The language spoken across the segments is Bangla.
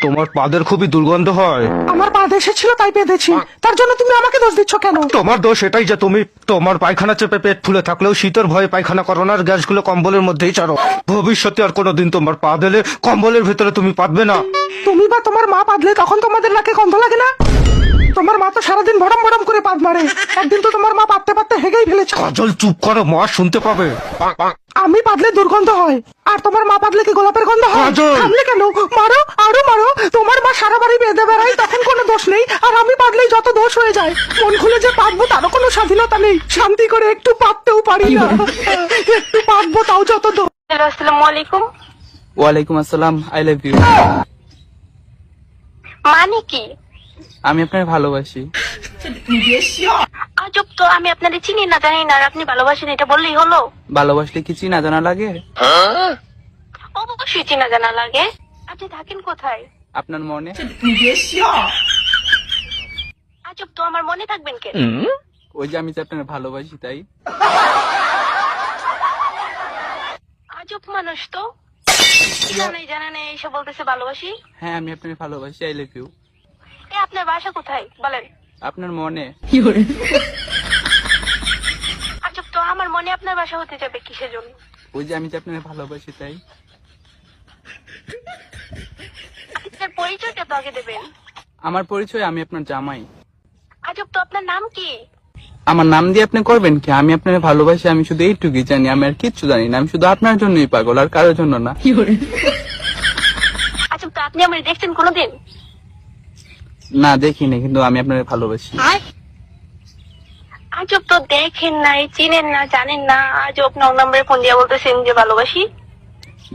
তোমার পাদের খুবই দুর্গন্ধ হয়। আমার পা এসেছিল তাই বেঁধেছি, তার জন্য তুমি আমাকে দোষ দিচ্ছ কেন? তোমার দোষ এটাই যে তুমি তোমার পায়খানা চেপে পেট ফুলে থাকলেও শীতের ভয়ে পায়খানা করো না, আর গ্যাসগুলো কম্বলের মধ্যেই ছাড়ো। ভবিষ্যতে আর কোনোদিন তোমার পা দিলে কম্বলের ভেতরে তুমি পাতবে না। তুমি বা তোমার মা পাদলে তখন তোমাদের নাকে গন্ধ লাগে না? তোমার মা তো সারাদিন ভরম ভরম করে পাদ মারে, একদিন তো তোমার মা পাততে পাততে হেগেই ফেলেছে। কাজল চুপ করো, মা শুনতে পাবে। আমি পাদলে দুর্গন্ধ হয়, আর তোমার মা পাদলে কি গোলাপের গন্ধ হয়? কাজল! থামলে কেন? মারো, আরো মারো। তোমার মা সারা বাড়ি বেঁধে বেড়াই, তখন কোনো দোষ নেই, আর আমি পাদলেই যত দোষ হয়ে যায়। মন খুলে যে পাতবো তারও কোনো স্বাধীনতা নেই, শান্তি করে একটু পাততেও পারি না। একটু পাতবো তাও যত দোষ। আসসালামু আলাইকুম। ওয়ালাইকুম আসসালাম। I love you. মানে কি? আমি আপনার ভালোবাসি। আজব তো, আমি আপনাদের চিনি না জানি না, আর আপনি ভালোবাসেন এটা বললেই হলো? ভালোবাসলে কি চিনা জানা লাগে? অবশ্যই চিনা জানা লাগে। আপনি থাকেন কোথায়? আপনার মনে। আজব তো, আমার মনে থাকবেন কেন? ওই যে আমি যে আপনার ভালোবাসি তাই। আজব মানুষ তো, জানা নেই এসে বলতেছে ভালোবাসি। হ্যাঁ আমি আপনার ভালোবাসি। I love you. এ আপনার বাসা কোথায় বলেন? আপনার মনে। আজব তো, আমার মনে আপনার বাসা হতে যাবে কিসের জন্য? ওই যে আমি যে আপনার ভালোবাসি তাই। আপনার পরিচয়টা তো আগে দেবেন। আমার পরিচয়, আমি আপনার জামাই। আজব তো, আপনার নাম কি? আমার নাম দিয়ে আপনি করবেন কি? আমি আপনার ভালোবাসি, আমি শুধু এইটুকুই জানি, আমি আর কিচ্ছু জানি না। আমি শুধু আপনার জন্যই পাগল, আর কারোর জন্য না। আজব তো, আপনি আমার দেখছেন কোনোদিন? না দেখিনি, কিন্তু আমি আপনার ভালোবাসি। আজব তো, দেখেন নাই, চিনেন না, জানেন না, আজব নং নম্বরে ফোন দিয়ে বলতেছেন যে ভালোবাসি।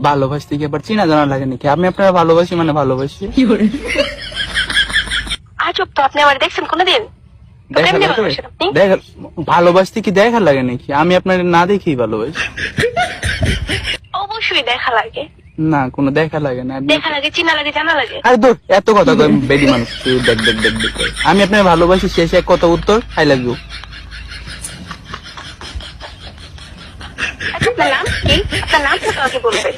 ভালোবাসতে কি আবার চিনা জানা লাগে নাকি? আমি আপনার ভালোবাসি মানে ভালোবাসি। আজব তো, আপনি আমার দেখছেন কোনোদিন? তো দেখা কেমনে লাগে? ভালোবাসেন আপনি? ভালোবাসতে কি দেখা লাগে নাকি? আমি আপনার না দেখেই ভালোবাসি। অবশ্যই দেখা লাগে। না কোনো দেখা লাগে না। দেখা লাগে, চিনা লাগে, জানা লাগে। আরে দূর, এত কথা কই বেডি মানুষ। তুই দেখ দেখ দেখ দেখ করে। আমি আপনার ভালোবাসি, শেষে এক কথা উত্তর, আই লাভ ইউ। আচ্ছা, আপনার নাম কি? আপনার নামটা তো আগে বলবেন।